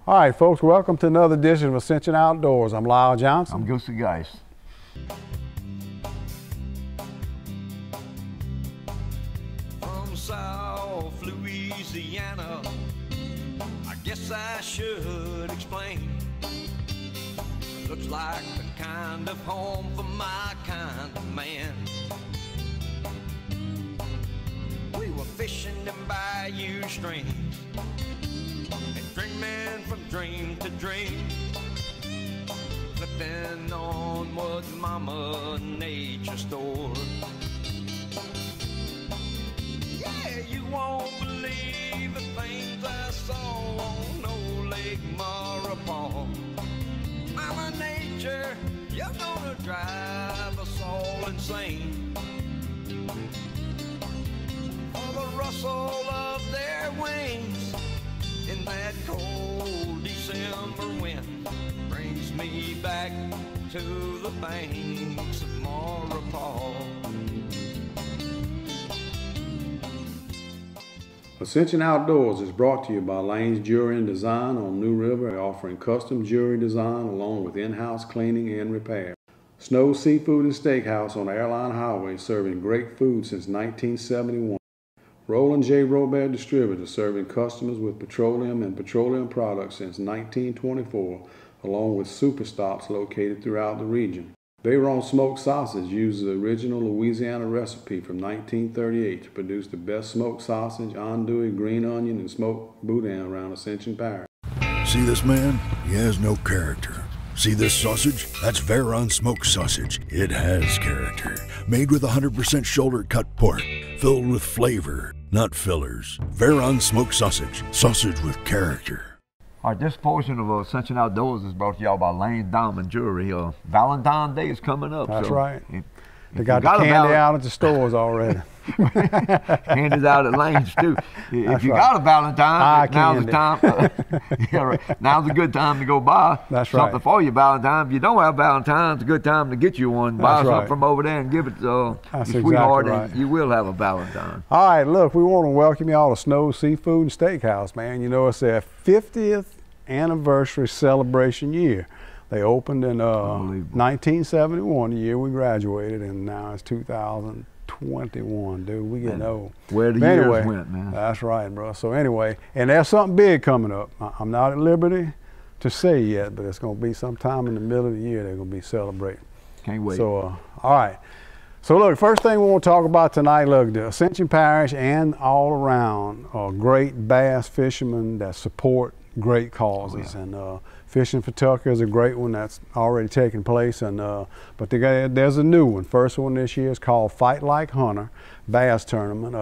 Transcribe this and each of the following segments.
All right, folks, welcome to another edition of Ascension Outdoors. I'm Lyle Johnson. I'm Goosey Geist. From South Louisiana, I guess I should explain. Looks like the kind of home for my kind of man. We were fishing in bayou streams and dreaming from dream to dream, flipping on what Mama Nature stored. Yeah, you won't believe the things I saw on Old Lake Maurepas. Mama Nature, you're gonna drive us all insane. For the rustle of their wings in that cold December wind brings me back to the banks of Maurepas. Ascension Outdoors is brought to you by Lane's Jewelry and Design on New River, offering custom jewelry design along with in-house cleaning and repair. Snow Seafood and Steakhouse on Airline Highway, serving great food since 1971. Roland J. Robert Distributor, serving customers with petroleum and petroleum products since 1924, along with super stops located throughout the region. Bayron Smoked Sausage uses the original Louisiana recipe from 1938 to produce the best smoked sausage, andouille, green onion, and smoked boudin around Ascension Parish. See this man? He has no character. See this sausage? That's Bayron Smoked Sausage. It has character. Made with 100% shoulder cut pork, filled with flavor, not fillers. Bayron Smoked Sausage. Sausage with character. All right, this portion of Ascension Outdoors is brought to y'all by Lane's Diamond Jewelry. Valentine's Day is coming up. That's so right. If They got the candy out at the stores already. Candy's out at Lane's too. If you got a Valentine, now's the time. Yeah, right. Now's a good time to go buy something for your Valentine. If you don't have Valentine, it's a good time to get you one. Buy something from over there and give it to your sweetheart, and you will have a Valentine. All right, look, we want to welcome you all to Snow Seafood and Steakhouse, man. You know, it's their 50th anniversary celebration year. They opened in 1971, the year we graduated, and now it's 2021, dude. We getting old. Where the years went, man. That's right, bro. So anyway, and there's something big coming up. I'm not at liberty to say yet, but it's going to be sometime in the middle of the year they're going to be celebrating. Can't wait. So, all right. So look, first thing we want to talk about tonight, look, the Ascension Parish and all around are great bass fishermen that support great causes. And Fishing for Tucker is a great one that's already taken place, and but there's a new one. First one this year is called Fight Like Hunter Bass Tournament.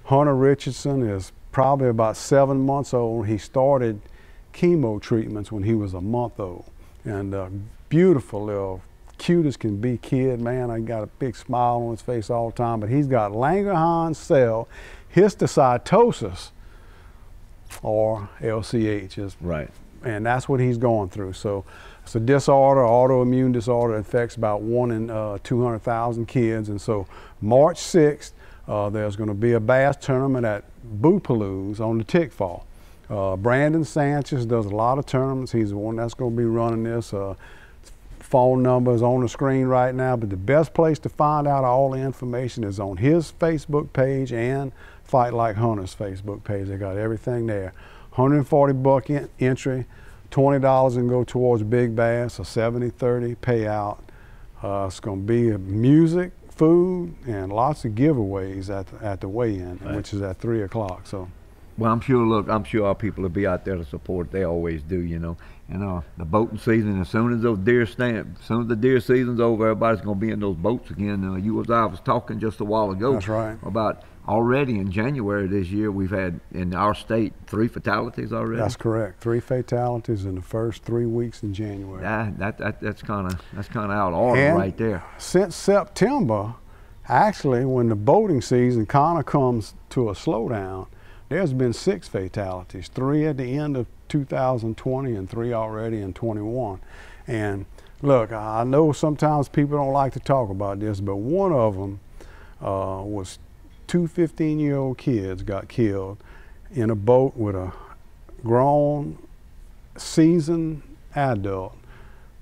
Hunter Richardson is probably about 7 months old. He started chemo treatments when he was a month old, and beautiful little, cute as can be kid, man. I got a big smile on his face all the time, but he's got Langerhans cell histiocytosis, or LCH, is right. And that's what he's going through. So it's a disorder, autoimmune disorder that affects about 1 in 200,000 kids. And so March 6th, there's going to be a bass tournament at Boopalou's on the Tickfall. Brandon Sanchez does a lot of tournaments. He's the one that's going to be running this. Phone number is on the screen right now, but the best place to find out all the information is on his Facebook page and Fight Like Hunter's Facebook page. They got everything there. $140 entry, $20 can go towards big bass, a 70-30 payout. It's going to be music, food, and lots of giveaways at the weigh-in, which is at 3 o'clock. So, well, I'm sure our people will be out there to support. They always do, you know. And the boating season, as soon as the deer season's over, everybody's going to be in those boats again. I was talking just a while ago. That's right. About already in January this year, we've had in our state 3 fatalities already. That's correct. 3 fatalities in the first 3 weeks in January. That's kind of out of order right there. Since September, actually, when the boating season kind of comes to a slowdown, there's been 6 fatalities, 3 at the end of 2020 and 3 already in 21. And look, I know sometimes people don't like to talk about this, but one of them was 2 15-year-old kids got killed in a boat with a grown seasoned adult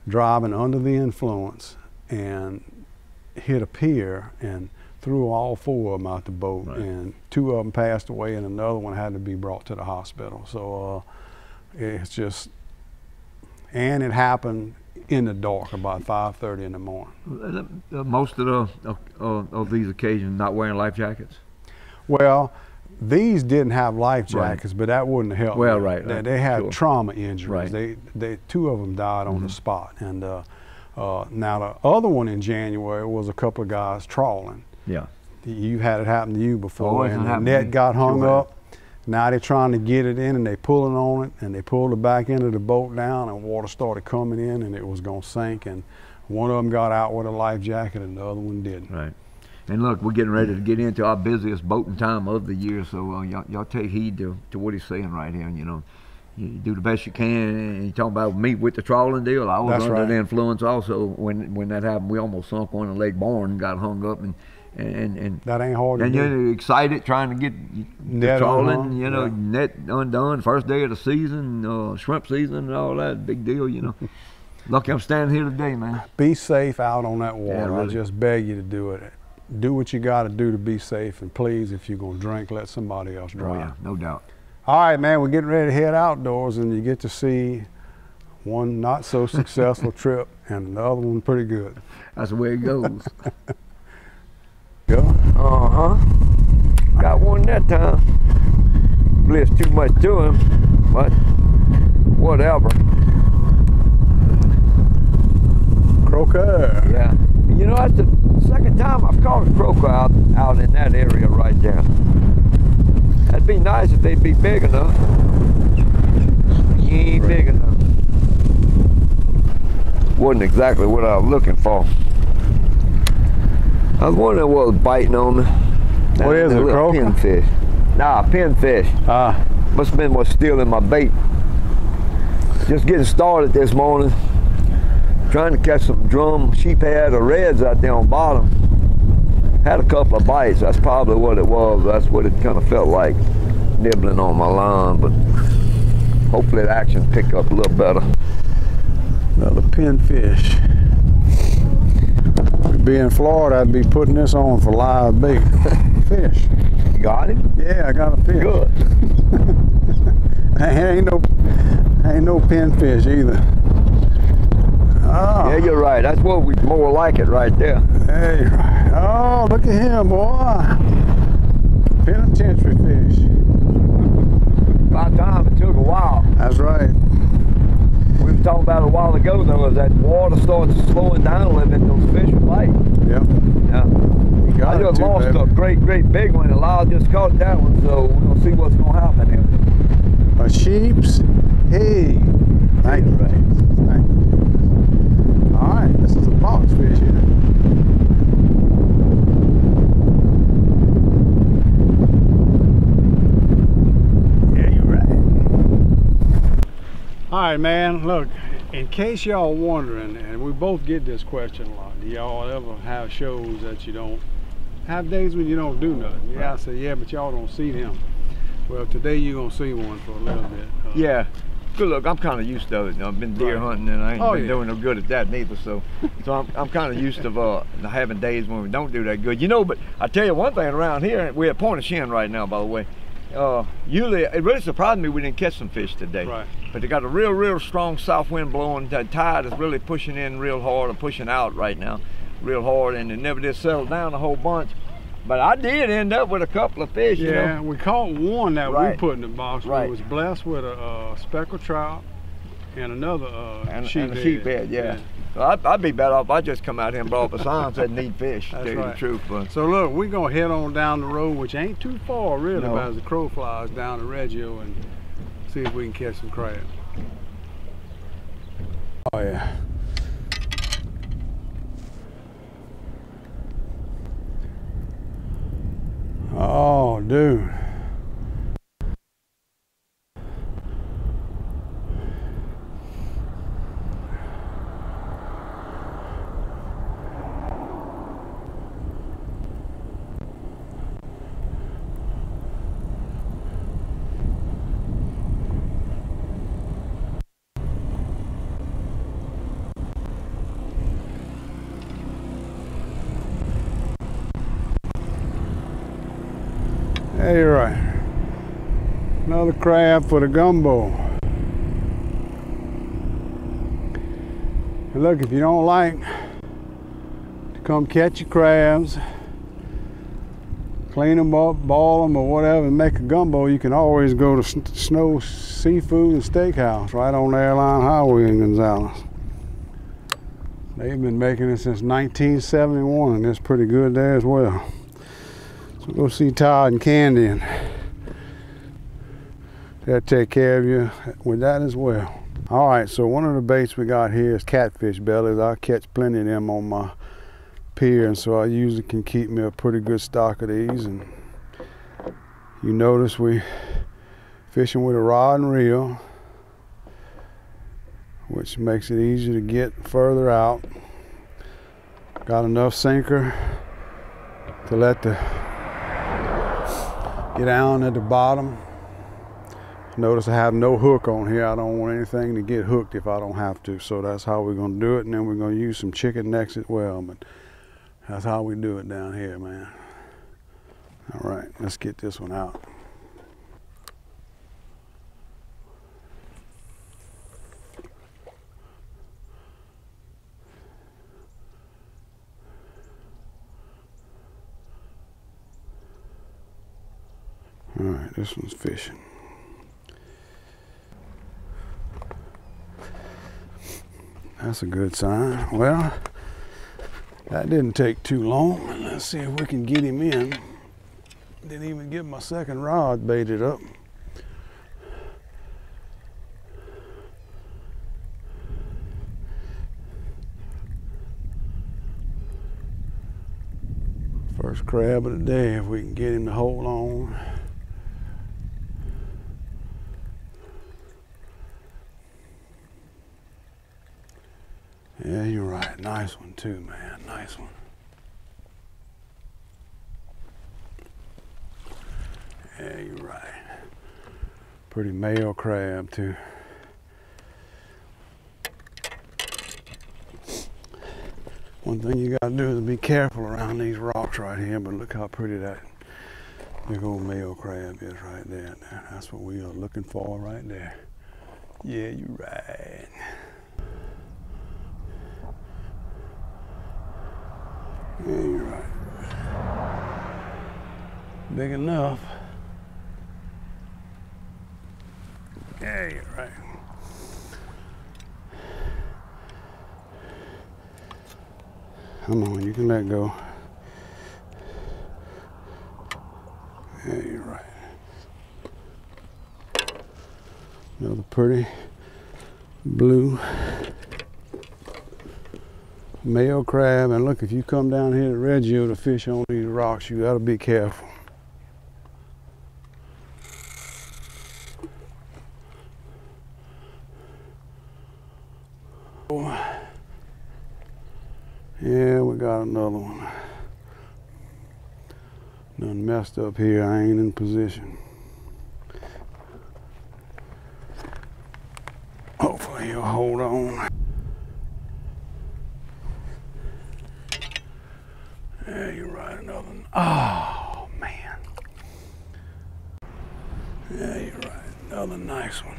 driving under the influence and hit a pier and threw all 4 of them out the boat, right. And 2 of them passed away and another one had to be brought to the hospital. So it's just, and it happened in the dark about 5:30 in the morning. Most of these occasions not wearing life jackets? Well, these didn't have life jackets, right. But that wouldn't have helped. Well, them. Right. They had trauma injuries. Right. They 2 of them died on the spot. And now the other one in January was a couple of guys trawling. Yeah. You had it happen to you before, and the net got hung up. Now they're trying to get it in, and they pulling on it, and they pulled the back end of the boat down, and water started coming in, and it was going to sink. And one of them got out with a life jacket, and the other one didn't. Right. And look, we're getting ready to get into our busiest boating time of the year, so y'all take heed to what he's saying right here. You know, you do the best you can. And you talking about me with the trawling deal. I was under the influence also when that happened. We almost sunk one in Lake Bourne and got hung up, and that ain't hard to do. And you're excited trying to get net trawling, you know, net undone, first day of the season, shrimp season and all that, big deal, you know. Lucky I'm standing here today, man. Be safe out on that water. Yeah, really. I just beg you to do it. Do what you got to do to be safe, and please, if you're going to drink, let somebody else drive. Oh, yeah, no doubt. All right, man, we're getting ready to head outdoors, and you get to see one not so successful trip and another one pretty good. That's the way it goes. Go. Got one that time. Bliss too much to him, but whatever. Croaker. Yeah. You know, that's the second time I've caught a croaker out in that area right there. That'd be nice if they'd be big enough. You ain't big enough. Wasn't exactly what I was looking for. I was wondering what was biting on me. What is it, a croaker? Pinfish. Nah, pinfish. Must have been what's stealing my bait. Just getting started this morning. Trying to catch some drum sheephead or reds out there on bottom. Had a couple of bites. That's probably what it was. That's what it kind of felt like, nibbling on my line. But hopefully the action pick up a little better. Another pinfish. If we'd be in Florida, I'd be putting this on for live bait. Fish. You got him? Yeah, I got a fish. Good. ain't no pinfish either. Oh. Yeah, you're right. That's what we more like it right there. Hey, oh, look at him, boy. Penitentiary fish. By time, it took a while. That's right. We were talking about a while ago, though, as that water starts slowing down a little bit, those fish will bite. Yep. Yeah. I just lost a great big one, and Lyle just caught that one, so we're going to see what's going to happen here. A sheep's? Hey. Thank you. Thank you. All right, this is a box fish here. Yeah, you're right. All right, man, look, in case y'all wondering, and we both get this question a lot, do y'all ever have shows that you don't, have days when you don't do nothing? Yeah, I say, yeah, but y'all don't see them. Well, today you're going to see one for a little bit. Yeah. Good look, I'm kind of used to it. I've been deer hunting and I ain't been doing no good at that neither. So I'm kind of used to having days when we don't do that good. You know, but I tell you one thing around here, we're at Point of Shin right now, by the way. Usually, it really surprised me we didn't catch some fish today. Right. But they got a real strong south wind blowing. The tide is really pushing in real hard and pushing out right now real hard, and it never did settle down a whole bunch. But I did end up with a couple of fish, you know. Yeah, we caught one that we put in the box. Right. We was blessed with a speckled trout and another sheephead, yeah. So I'd be better off. I just come out here and brought up a sign and said need fish, to tell you the truth. But. So look, we're going to head on down the road, which ain't too far really, as the crow flies down to Reggio, and see if we can catch some crab. Oh yeah. Oh, dude. crab for the gumbo. And look, if you don't like to come catch your crabs, clean them up, boil them or whatever and make a gumbo, you can always go to Snow Seafood and Steakhouse right on the Airline Highway in Gonzales. They've been making it since 1971 and it's pretty good there as well. So go see Todd and Candy and they'll take care of you with that as well. All right, so one of the baits we got here is catfish bellies. I catch plenty of them on my pier, and so I usually can keep me a pretty good stock of these. And you notice we fishing with a rod and reel, which makes it easier to get further out. Got enough sinker to let the get down at the bottom. Notice I have no hook on here. I don't want anything to get hooked if I don't have to. So that's how we're gonna do it. And then we're gonna use some chicken necks as well. But that's how we do it down here, man. All right, let's get this one out. All right, this one's fishing. That's a good sign. Well, that didn't take too long. Let's see if we can get him in. Didn't even get my second rod baited up. First crab of the day, if we can get him to hold on. Yeah, you're right. Nice one too, man. Nice one. Yeah, you're right. Pretty male crab too. One thing you gotta do is be careful around these rocks right here, but look how pretty that big old male crab is right there. That's what we are looking for right there. Yeah, you're right. Yeah, you're right. Big enough. Yeah, you're right. Come on, you can let go. Yeah, you're right. Another pretty blue male crab. And look, if you come down here to Reggio to fish on these rocks, you gotta be careful. Yeah, we got another one. Done messed up here. I ain't in position. Hopefully he'll hold on. Yeah, you're right. Another one. Oh, man. Yeah, you're right. Another nice one.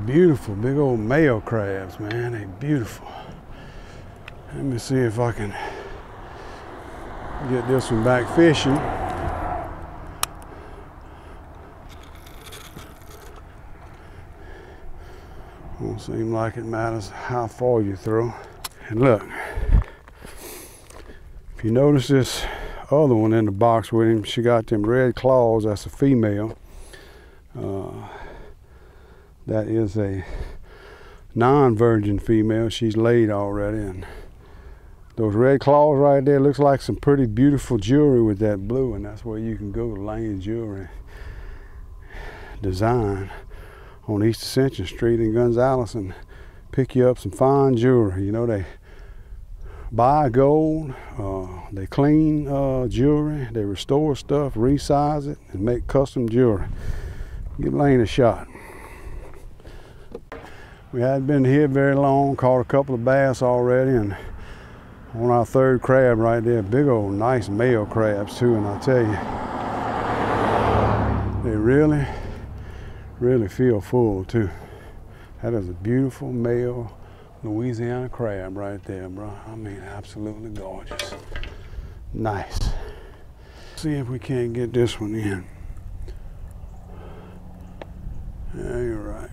Beautiful, big old male crabs, man. They're beautiful. Let me see if I can get this one back fishing. Don't seem like it matters how far you throw. And look, if you notice this other one in the box with him, she got them red claws. That's a female. That is a non-virgin female. She's laid already, and those red claws right there looks like some pretty beautiful jewelry with that blue, and that's where you can go to Lane Jewelry Design on East Ascension Street in Gonzales and pick you up some fine jewelry. You know, they buy gold, they clean jewelry, they restore stuff, resize it, and make custom jewelry. Give Lane a shot. We hadn't been here very long, caught a couple of bass already, and On our third crab right there, big old nice male crabs too, and I tell you, they really, really feel full too. That is a beautiful male Louisiana crab right there, bro. I mean, absolutely gorgeous. Nice. See if we can't get this one in. Yeah, you're right.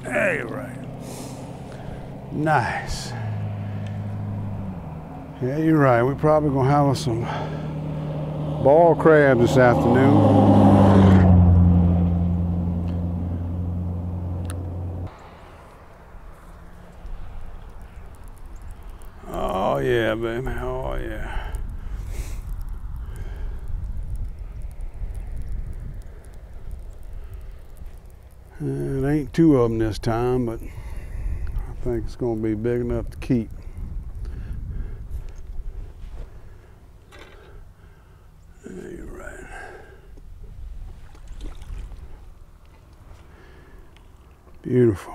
Hey, right. Nice. Yeah, you're right. We're probably gonna have us some boiled crab this afternoon. Oh yeah, baby. Oh yeah. It ain't two of them this time, but I think it's going to be big enough to keep. Yeah, you're right. Beautiful.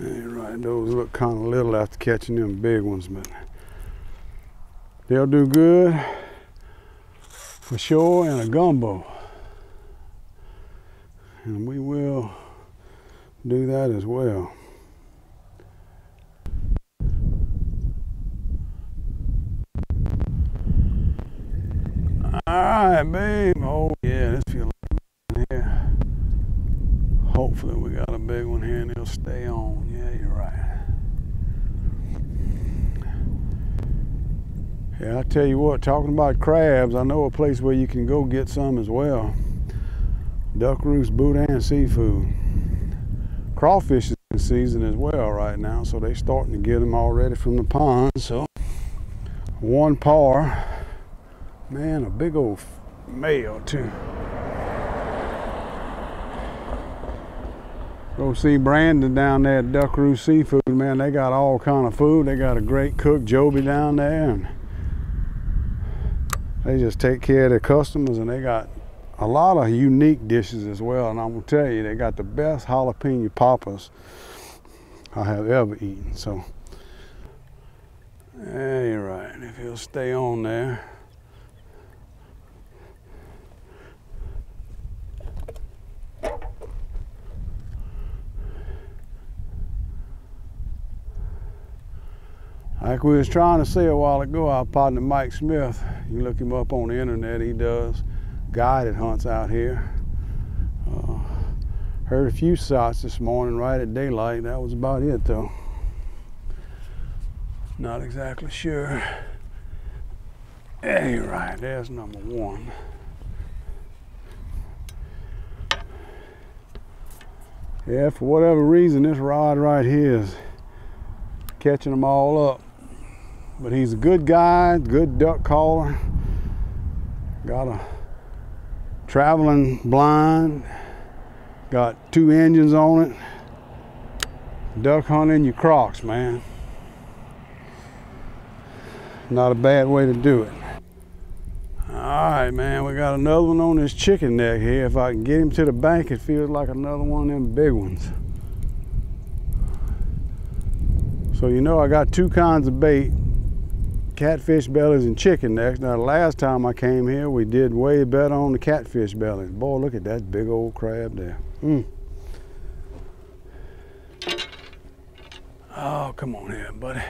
Yeah, you're right. Those look kind of little after catching them big ones, but they'll do good for sure in a gumbo. And we will do that as well. All right, babe. Oh yeah, this feels like a big one here. Hopefully we got a big one here and it'll stay on. Yeah, you're right. Yeah, I tell you what, talking about crabs, I know a place where you can go get some as well. Duck Roost Boudin Seafood. Crawfish is in season as well right now, so they're starting to get them already from the pond. So one par, man, a big old male too. Go see Brandon down there at Duck Roost Seafood, man. They got all kind of food. They got a great cook, Joby, down there, and they just take care of their customers, and they got a lot of unique dishes as well, and I'm gonna tell you, they got the best jalapeno poppers I have ever eaten. So, yeah, you're right. If he'll stay on there. Like we was trying to say a while ago, our partner Mike Smith, you look him up on the internet, he does guided hunts out here. Heard a few shots this morning right at daylight. That was about it though. Not exactly sure. Hey, right, there's number one. Yeah, for whatever reason, this rod right here is catching them all up. But he's a good guy, good duck caller. Got a traveling blind, got 2 engines on it. Duck hunting your Crocs, man. Not a bad way to do it. All right, man, we got another one on this chicken neck here. If I can get him to the bank, it feels like another one of them big ones. So you know I got 2 kinds of bait, catfish bellies and chicken necks. Now the last time I came here, we did way better on the catfish bellies. Boy, look at that big old crab there. Oh, come on here, buddy.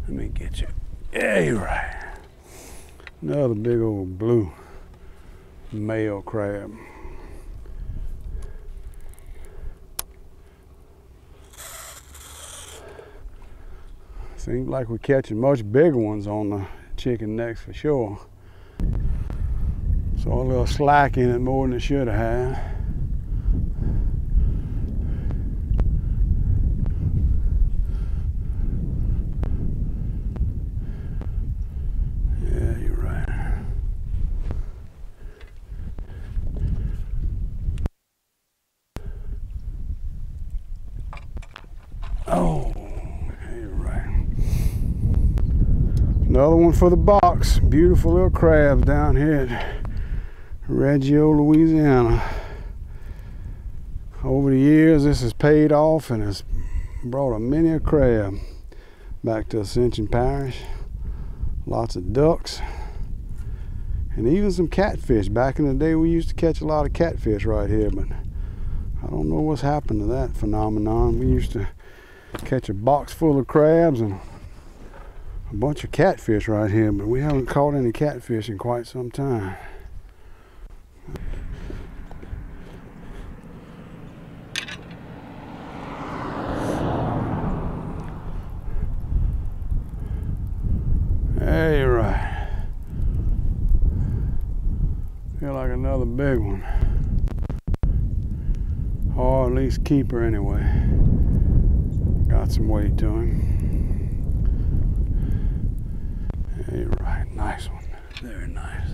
Let me get you. Yeah, you're right. Another big old blue male crab. Seems like we're catching much bigger ones on the chicken necks for sure. So a little slack in it more than it should have had. Yeah, you're right. Oh, you're right. Another one for the box. Beautiful little crabs down here at Reggio, Louisiana. Over the years, this has paid off and has brought a many a crab back to Ascension Parish. Lots of ducks and even some catfish. Back in the day, we used to catch a lot of catfish right here, but I don't know what's happened to that phenomenon. We used to catch a box full of crabs and a bunch of catfish right here, but we haven't caught any catfish in quite some time. Hey, you're right. Feel like another big one. Or at least keeper anyway. Got some weight to him. Hey, you're right. Nice one. Very nice.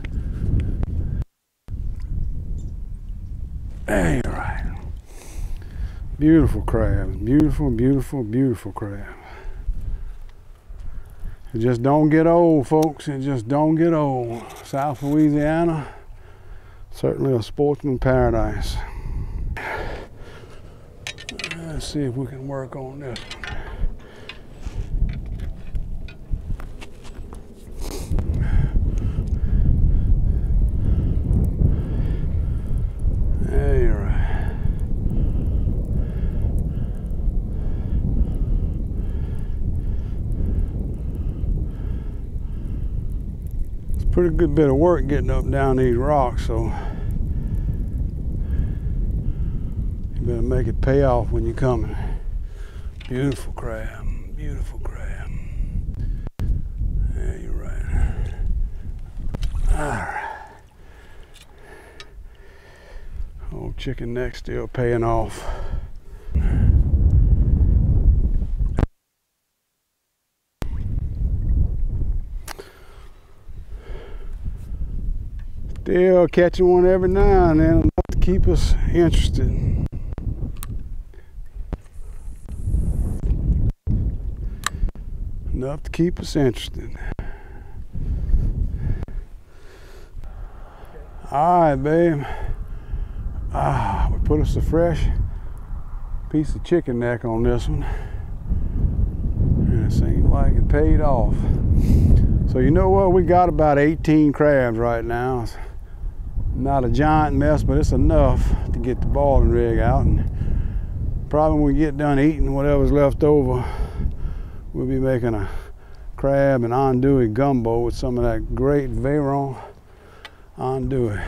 Hey, you're right. Beautiful crabs. Beautiful, beautiful, beautiful crabs. It just don't get old, folks. It just don't get old. South Louisiana, certainly a sportsman paradise. Let's see if we can work on this one. There you're right. Pretty good bit of work getting up down these rocks, so you better make it pay off when you're coming. Beautiful crab, beautiful crab. Yeah, you're right. All right. Old chicken neck still paying off. Still catching one every now and then, enough to keep us interested. Enough to keep us interested. All right, babe. We put us a fresh piece of chicken neck on this one. And it seems like it paid off. So you know what? We got about 18 crabs right now. Not a giant mess, but it's enough to get the balling rig out. And probably when we get done eating whatever's left over, we'll be making a crab and andouille gumbo with some of that great Varon andouille.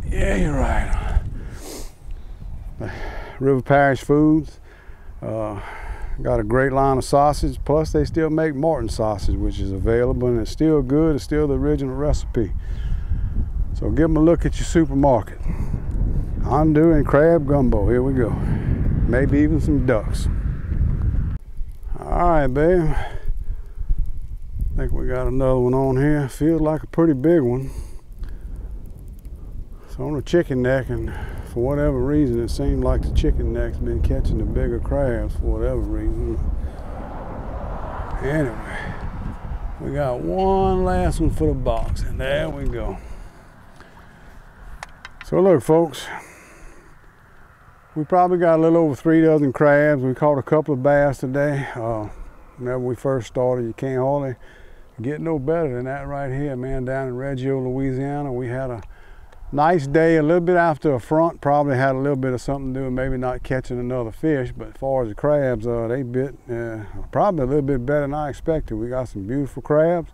Yeah, you're right. River Parish Foods got a great line of sausage. Plus, they still make Morton sausage, which is available, and it's still good. It's still the original recipe. So give them a look at your supermarket. Andouille and crab gumbo. Here we go. Maybe even some ducks. All right, babe. I think we got another one on here. Feels like a pretty big one. It's on a chicken neck, and for whatever reason, it seems like the chicken neck's been catching the bigger crabs for whatever reason. Anyway, we got one last one for the box, and there we go. So look, folks, we probably got a little over 3 dozen crabs. We caught a couple of bass today. Whenever we first started, you can't hardly get no better than that right here, man. Down in Reggio, Louisiana, we had a nice day, a little bit after a front. Probably had a little bit of something to do with maybe not catching another fish, but as far as the crabs, they bit probably a little bit better than I expected. We got some beautiful crabs.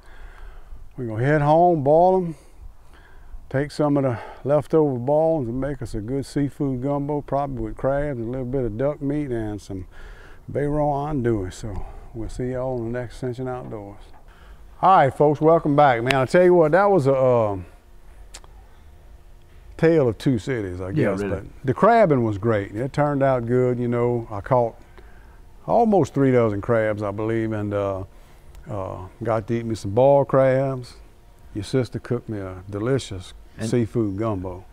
We're gonna head home, ball them, take some of the leftover balls and make us a good seafood gumbo, probably with crabs and a little bit of duck meat and some Varon andouille. So we'll see y'all in the next Ascension Outdoors. All right, folks, welcome back, man. I'll tell you what, that was a tale of two cities, I guess. Yeah, really. But the crabbing was great. It turned out good, you know. I caught almost 3 dozen crabs, I believe, and got to eat me some boiled crabs. Your sister cooked me a delicious seafood gumbo.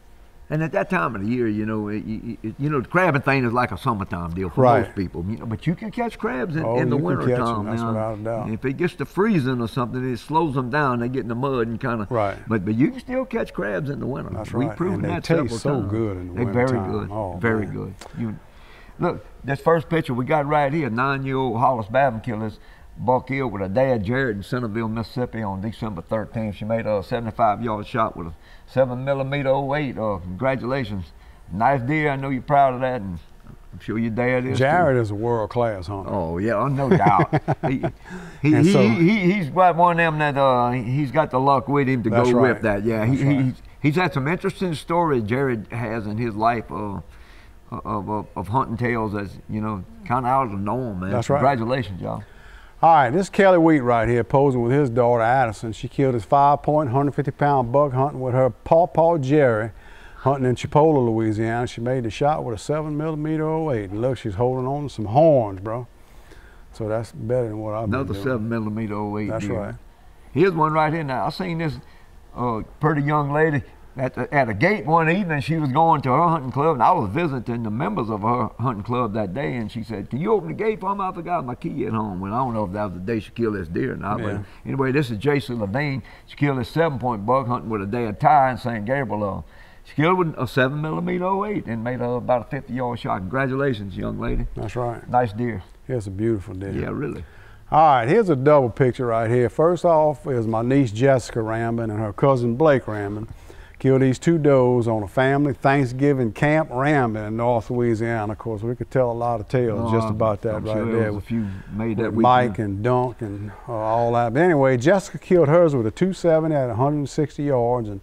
And at that time of the year, you know, the crabbing thing is like a summertime deal for right. most people. You know, but you can catch crabs in the winter time. That's without a doubt. If it gets to freezing or something, it slows them down. They get in the mud and kind of. Right. But you can still catch crabs in the winter. That's right. We've proven that several times. They taste so times. good in the They're winter very time. good. Oh, very man. good. Look, this first picture we got right here, 9-year-old Hollis Babin killed this buck killed with her dad Jared in Centerville, Mississippi on December 13th. She made a 75-yard shot with a 7mm 08. Congratulations. Nice deer. I know you're proud of that, and I'm sure your dad is. Jared is a world-class hunter. Oh yeah, no doubt. He's got one of them that he's got the luck with him to go right. with that. Yeah, he's had some interesting stories Jared has in his life of hunting tales that's, you know, kind of out of the norm, man. That's right. Congratulations, y'all. All right, this is Kelly Wheat right here posing with his daughter Addison. She killed his 5-point, 150-pound buck hunting with her pawpaw Jerry, hunting in Chipola, Louisiana. She made the shot with a 7mm 08. And look, she's holding on to some horns, bro. So that's better than what I've been doing. Another 7mm 08. That's deer. right. Here's one right here now. I seen this pretty young lady at a gate one evening. She was going to her hunting club, and I was visiting the members of her hunting club that day, and she said, "Can you open the gate for me? I forgot my key at home." And I don't know if that was the day she killed this deer or not, Yeah. but anyway, this is Jason Levine. She killed this 7-point buck hunting with a dead tie in St. Gabriel. She killed with a 7mm 08 and made about a 50-yard shot. Congratulations, young lady. That's right. Nice deer. It's a beautiful deer. Yeah, really. All right, here's a double picture right here. First off is my niece Jessica Rambin and her cousin Blake Rambin. Killed these 2 does on a family Thanksgiving Camp Rambin in North Louisiana. Of course, we could tell a lot of tales just about that I'm right sure there. Was a few made that with weekend. Mike and Dunk and all that. But anyway, Jessica killed hers with a 270 at 160 yards, and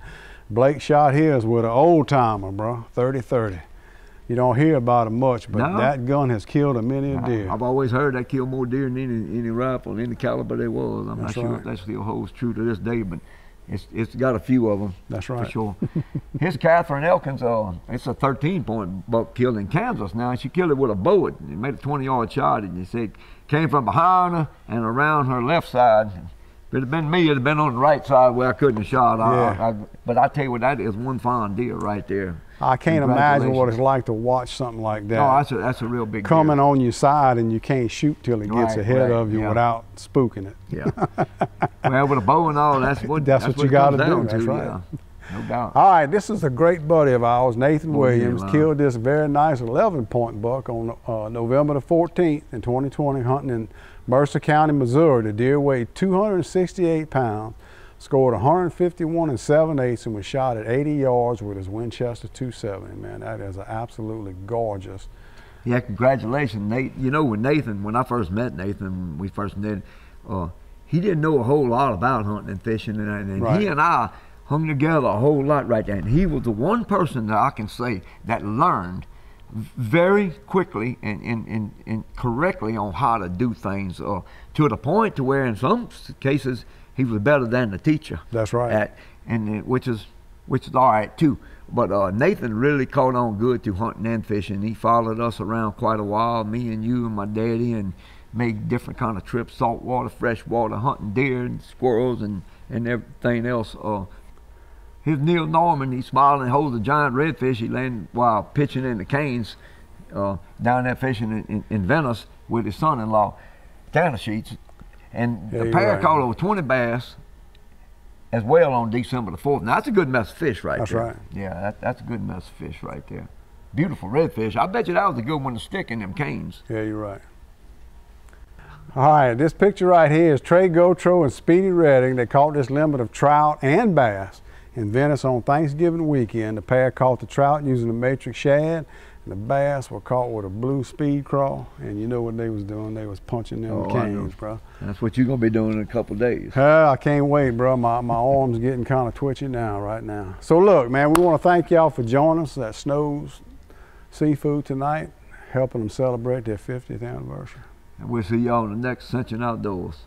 Blake shot his with an old timer, bro, 30-30. You don't hear about it much, but that gun has killed a many a deer. I've always heard that killed more deer than any rifle, any caliber there was. I'm not sure if that still holds true to this day, but it's got a few of them. That's right. For sure. Here's Catherine Elkins. It's a 13-point buck killed in Kansas now. She killed it with a bow. It made a 20-yard shot, and you said came from behind her and around her left side. If it had been me, it'd have been on the right side where I couldn't have shot. But I tell you what, that is one fine deer right there. I can't imagine what it's like to watch something like that. No, that's a real big coming deer. on your side, and you can't shoot till it gets ahead of you without spooking it. Yeah. Well, with a bow and all, that's what you got to do. That's right. Yeah. No doubt. All right, this is a great buddy of ours, Nathan Williams. Killed this very nice 11-point buck on November the 14th in 2020, hunting in Mercer County, Missouri. The deer weighed 268 pounds, scored 151 7/8, and was shot at 80 yards with his Winchester 270. Man, that is absolutely gorgeous. Yeah, congratulations, Nate. You know, when I first met Nathan, we first met, he didn't know a whole lot about hunting and fishing, and he and I hung together a whole lot right there. And he was the one person that I can say that learned very quickly and correctly on how to do things, to the point to where in some cases he was better than the teacher. That's right. Which is all right too. But Nathan really caught on good to hunting and fishing. He followed us around quite a while, me and you and my daddy, and made different kind of trips, saltwater, freshwater, hunting deer and squirrels and everything else. Here's Neil Norman. He's smiling and holds a giant redfish he landed while pitching in the canes down there fishing in Venice with his son-in-law, Tanner Sheets. And the pair caught over 20 bass as well on December the 4th. Now, that's a good mess of fish right there. That's right. Yeah, that's a good mess of fish right there. Beautiful redfish. I bet you that was a good one to stick in them canes. Yeah, you're right. All right, this picture right here is Trey Gotro and Speedy Redding. They caught this limit of trout and bass in Venice on Thanksgiving weekend. The pair caught the trout using a matrix shad, and the bass were caught with a blue speed crawl. And you know what they was doing? They was punching them canes, bro. That's what you're gonna be doing in a couple of days. I can't wait, bro. My arm's getting kind of twitchy now, right now. So look, man, we want to thank y'all for joining us at Snow's Seafood tonight, helping them celebrate their 50th anniversary. And we'll see y'all in the next Cinching Outdoors.